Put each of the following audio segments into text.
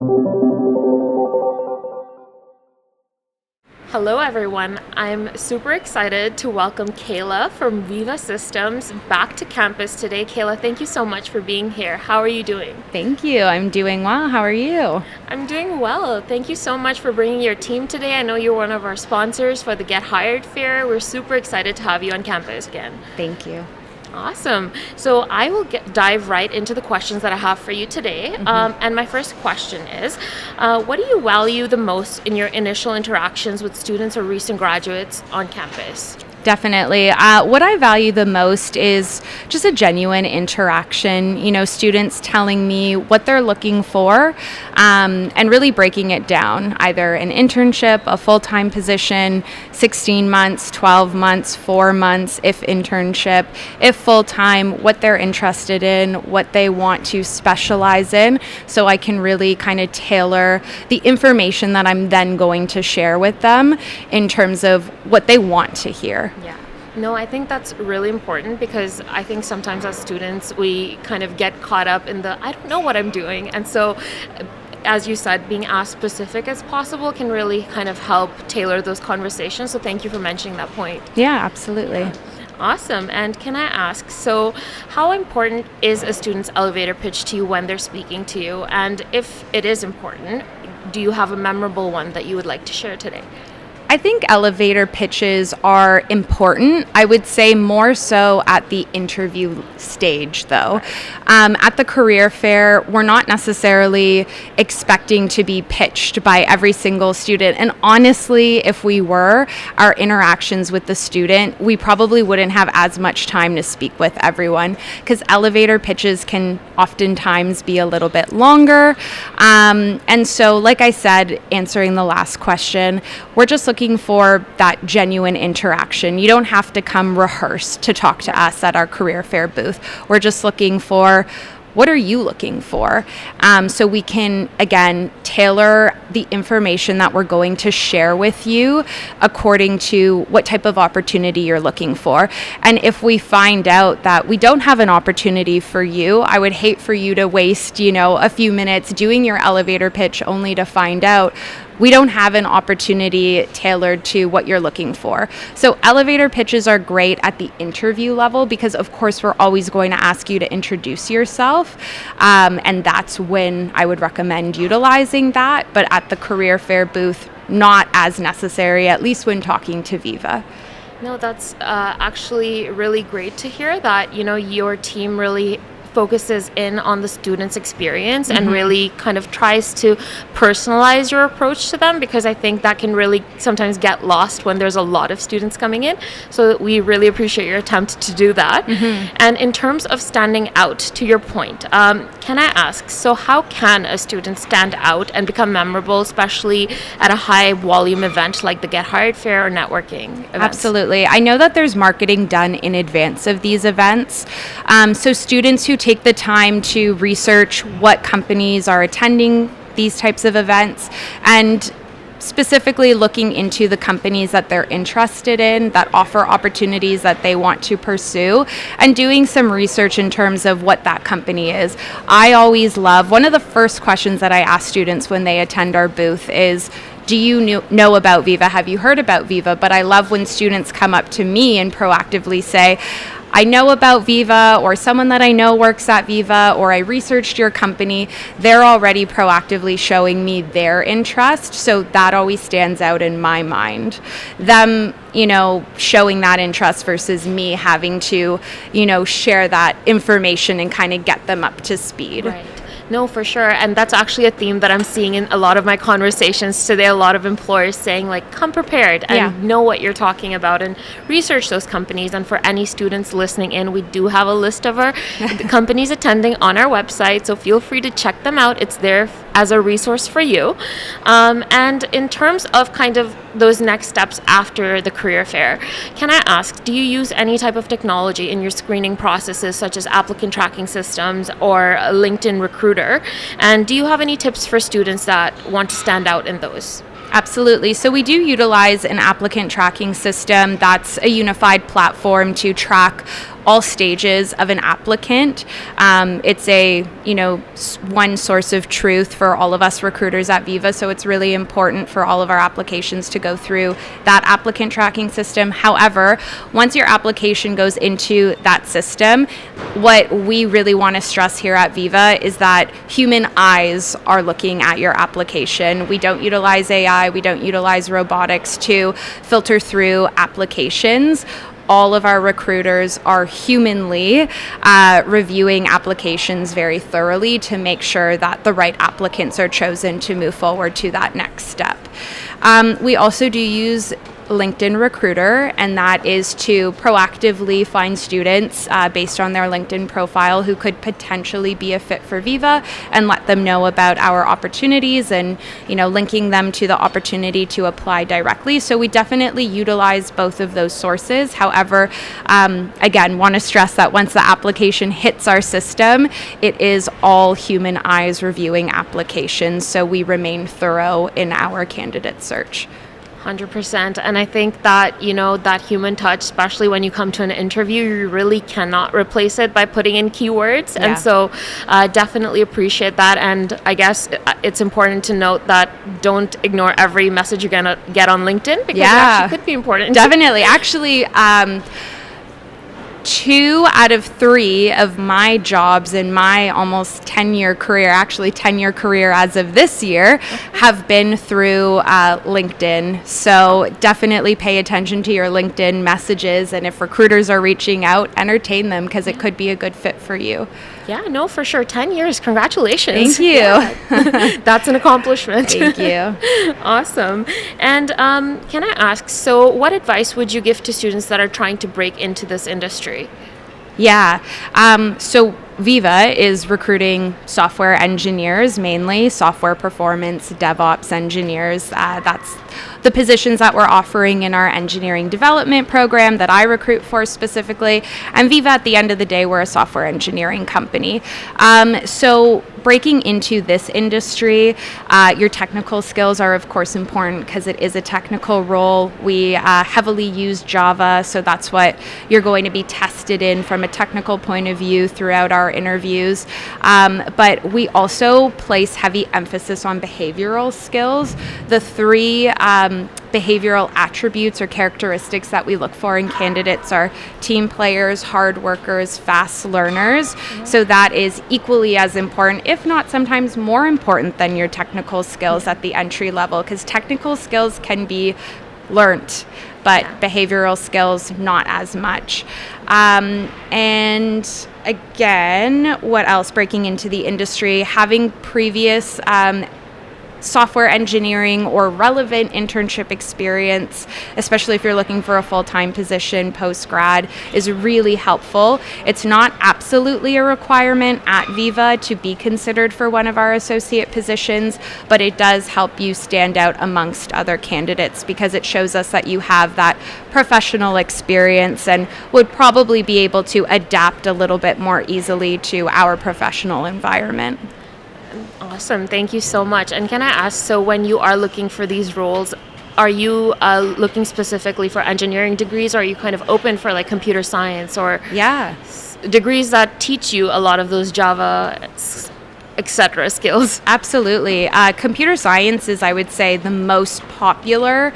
Hello everyone, I'm super excited to welcome Kayla from Veeva Systems back to campus today. Kayla, thank you so much for being here. How are you doing? Thank you. I'm doing well. How are you? I'm doing well. Thank you so much for bringing your team today. I know you're one of our sponsors for the Get Hired Fair. We're super excited to have you on campus again. Thank you. Awesome. So I will dive right into the questions that I have for you today. And my first question is, what do you value the most in your initial interactions with students or recent graduates on campus? Definitely. What I value the most is just a genuine interaction, students telling me what they're looking for and really breaking it down, either an internship, a full-time position, 16 months, 12 months, 4 months, if internship, if full-time, what they're interested in, what they want to specialize in, so I can really kind of tailor the information that I'm then going to share with them in terms of what they want to hear. Yeah. No, I think that's really important because I think sometimes as students, we kind of get caught up in I don't know what I'm doing. And so, as you said, being as specific as possible can really kind of help tailor those conversations. So thank you for mentioning that point. Yeah, absolutely. Yeah. Awesome. And can I ask, so how important is a student's elevator pitch to you when they're speaking to you? And if it is important, do you have a memorable one that you would like to share today? I think elevator pitches are important. I would say more so at the interview stage, though. At the career fair, we're not necessarily expecting to be pitched by every single student. And honestly, if we were, our interactions with the student, we probably wouldn't have as much time to speak with everyone because elevator pitches can oftentimes be a little bit longer. And so, like I said, answering the last question, we're just looking for that genuine interaction. You don't have to come rehearsed to talk to us at our career fair booth. We're just looking for, what are you looking for? So we can, again, tailor the information that we're going to share with you according to what type of opportunity you're looking for. And if we find out that we don't have an opportunity for you, I would hate for you to waste, a few minutes doing your elevator pitch only to find out we don't have an opportunity tailored to what you're looking for. So elevator pitches are great at the interview level because, of course, we're always going to ask you to introduce yourself. And that's when I would recommend utilizing that. But at the career fair booth, not as necessary, at least when talking to Veeva. No, that's actually really great to hear that, your team really focuses in on the student's experience and really kind of tries to personalize your approach to them, because I think that can really sometimes get lost when there's a lot of students coming in. So we really appreciate your attempt to do that. And in terms of standing out, to your point, can I ask, so how can a student stand out and become memorable, especially at a high volume event like the Get Hired Fair or networking events? Absolutely. I know that there's marketing done in advance of these events. So students who take the time to research what companies are attending these types of events and specifically looking into the companies that they're interested in, that offer opportunities that they want to pursue, and doing some research in terms of what that company is. I always love, one of the first questions that I ask students when they attend our booth is, do you know about Veeva? Have you heard about Veeva? But I love when students come up to me and proactively say, I know about Veeva, or someone that I know works at Veeva, or I researched your company. They're already proactively showing me their interest, so that always stands out in my mind. Them, showing that interest versus me having to, share that information and kind of get them up to speed. Right. No, for sure. And that's actually a theme that I'm seeing in a lot of my conversations today. A lot of employers saying, come prepared and know what you're talking about and research those companies. And for any students listening in, we do have a list of our companies attending on our website. So feel free to check them out. It's there as a resource for you. And in terms of kind of those next steps after the career fair, can I ask, do you use any type of technology in your screening processes, such as applicant tracking systems or LinkedIn Recruiter? And do you have any tips for students that want to stand out in those? Absolutely. So we do utilize an applicant tracking system that's a unified platform to track all stages of an applicant. It's a, one source of truth for all of us recruiters at Veeva, so it's really important for all of our applications to go through that applicant tracking system. However, once your application goes into that system, what we really want to stress here at Veeva is that human eyes are looking at your application. We don't utilize AI, we don't utilize robotics to filter through applications. All of our recruiters are humanly reviewing applications very thoroughly to make sure that the right applicants are chosen to move forward to that next step. We also do use LinkedIn Recruiter, and that is to proactively find students based on their LinkedIn profile who could potentially be a fit for Veeva, and let them know about our opportunities and linking them to the opportunity to apply directly. So we definitely utilize both of those sources. However, again, want to stress that once the application hits our system, it is all human eyes reviewing applications, so we remain thorough in our candidate search. 100%. And I think that, that human touch, especially when you come to an interview, you really cannot replace it by putting in keywords. Yeah. And so definitely appreciate that. And I guess it's important to note that don't ignore every message you're going to get on LinkedIn, because it actually could be important. Definitely. Actually, 2 out of 3 of my jobs in my almost 10-year career, actually 10-year career as of this year, have been through LinkedIn. So definitely pay attention to your LinkedIn messages, and if recruiters are reaching out, entertain them, because it could be a good fit for you. Yeah, no, for sure. 10 years. Congratulations. Thank you. Yeah. That's an accomplishment. Thank you. Awesome. And can I ask, so what advice would you give to students that are trying to break into this industry? Yeah. So Veeva is recruiting software engineers, mainly software performance, DevOps engineers. That's the positions that we're offering in our engineering development program that I recruit for specifically. And Veeva, at the end of the day, we're a software engineering company. So breaking into this industry, your technical skills are of course important, because it is a technical role. We heavily use Java, so that's what you're going to be tested in from a technical point of view throughout our interviews. But we also place heavy emphasis on behavioral skills. The 3 behavioral attributes or characteristics that we look for in candidates are team players, hard workers, fast learners. So that is equally as important, if not sometimes more important, than your technical skills at the entry level, because technical skills can be learnt, but behavioral skills not as much. And again, what else? Breaking into the industry, having previous software engineering or relevant internship experience, especially if you're looking for a full-time position post-grad, is really helpful. It's not absolutely a requirement at Veeva to be considered for one of our associate positions, but it does help you stand out amongst other candidates, because it shows us that you have that professional experience and would probably be able to adapt a little bit more easily to our professional environment. Awesome. Thank you so much. And can I ask, so when you are looking for these roles, are you looking specifically for engineering degrees, or are you kind of open for like computer science or degrees that teach you a lot of those Java, etc. skills? Absolutely. Computer science is, I would say, the most popular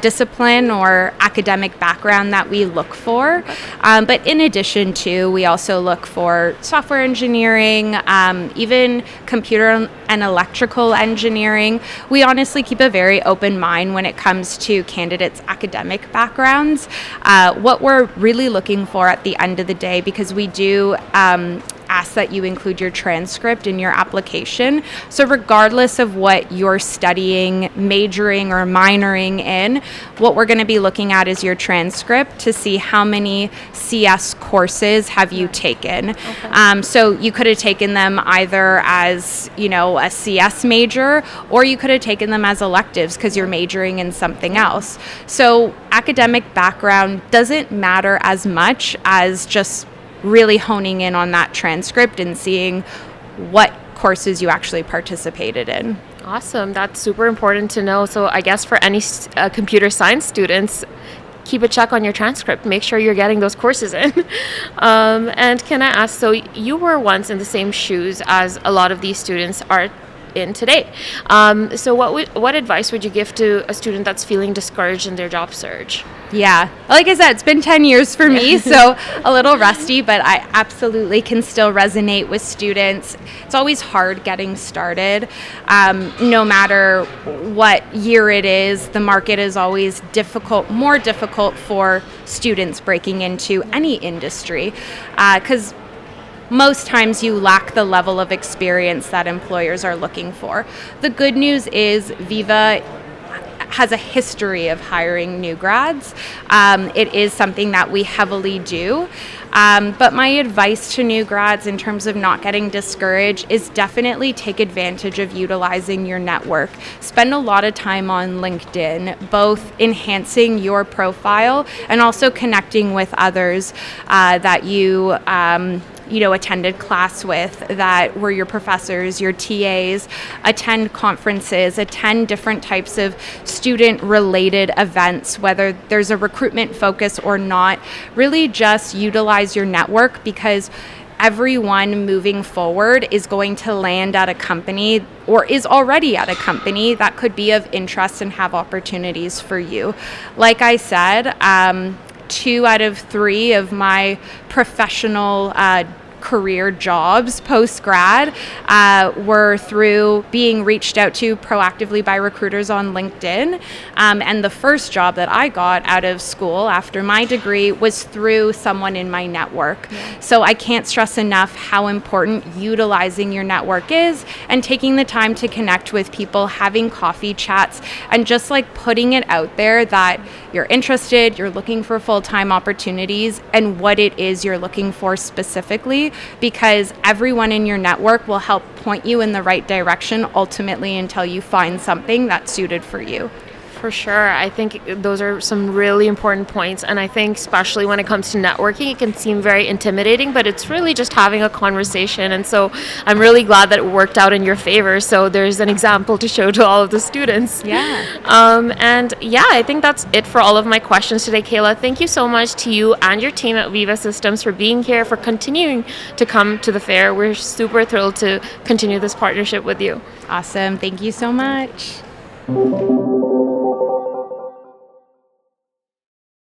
discipline or academic background that we look for. But in addition to, we also look for software engineering, even computer and electrical engineering. We honestly keep a very open mind when it comes to candidates' academic backgrounds. What we're really looking for at the end of the day, because we do ask that you include your transcript in your application. So regardless of what you're studying, majoring, or minoring in, what we're going to be looking at is your transcript to see how many CS courses have you taken. Okay. So you could have taken them either as, a CS major, or you could have taken them as electives because you're majoring in something else. So academic background doesn't matter as much as just really honing in on that transcript and seeing what courses you actually participated in. Awesome. That's super important to know. So I guess for any computer science students, keep a check on your transcript. Make sure you're getting those courses in. And can I ask, so you were once in the same shoes as a lot of these students are in today. So what advice would you give to a student that's feeling discouraged in their job search? Yeah, like I said, it's been 10 years for me, so a little rusty, but I absolutely can still resonate with students. It's always hard getting started. No matter what year it is, the market is always more difficult for students breaking into any industry, because most times you lack the level of experience that employers are looking for. The good news is Veeva has a history of hiring new grads. It is something that we heavily do. But my advice to new grads in terms of not getting discouraged is definitely take advantage of utilizing your network. Spend a lot of time on LinkedIn, both enhancing your profile and also connecting with others that you attended class with, that were your professors, your TAs. Attend conferences, attend different types of student-related events, whether there's a recruitment focus or not. Really just utilize your network, because everyone moving forward is going to land at a company or is already at a company that could be of interest and have opportunities for you. Like I said, 2 out of 3 of my professional career jobs post-grad were through being reached out to proactively by recruiters on LinkedIn. And the first job that I got out of school after my degree was through someone in my network. Yeah. So I can't stress enough how important utilizing your network is, and taking the time to connect with people, having coffee chats, and just like putting it out there that you're interested, you're looking for full-time opportunities, and what it is you're looking for specifically, because everyone in your network will help point you in the right direction ultimately until you find something that's suited for you. For sure. I think those are some really important points. And I think especially when it comes to networking, it can seem very intimidating, but it's really just having a conversation. And so I'm really glad that it worked out in your favor. So there's an example to show to all of the students. Yeah. I think that's it for all of my questions today, Kayla. Thank you so much to you and your team at Veeva Systems for being here, for continuing to come to the fair. We're super thrilled to continue this partnership with you. Awesome. Thank you so much.